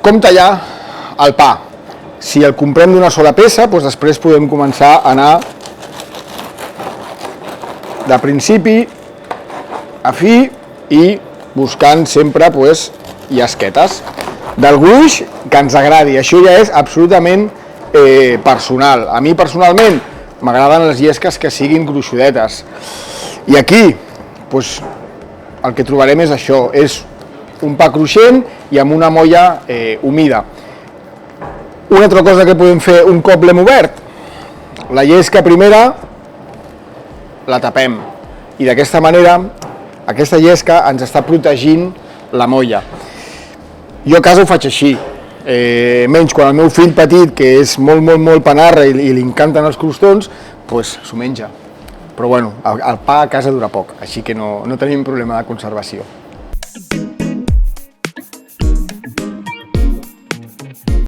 Com tallar el pa? Si el comprem d'una sola peça, doncs després podem començar a anar de principi a fi i buscant sempre llesquetes del gruix que ens agradi. Això ja és absolutament personal. A mi personalment m'agraden les llesques que siguin gruixudetes. I aquí el que trobarem és això, és un pa cruixent i amb una molla humida. Una altra cosa que podem fer un cop l'hem obert, la llesca primera la tapem i d'aquesta manera aquesta llesca ens està protegint la molla. Jo a casa ho faig així, menys quan el meu fill petit, que és molt panarra i li encanten els crostons, doncs s'ho menja. Però bueno, el pa a casa dura poc, així que no tenim problema de conservació.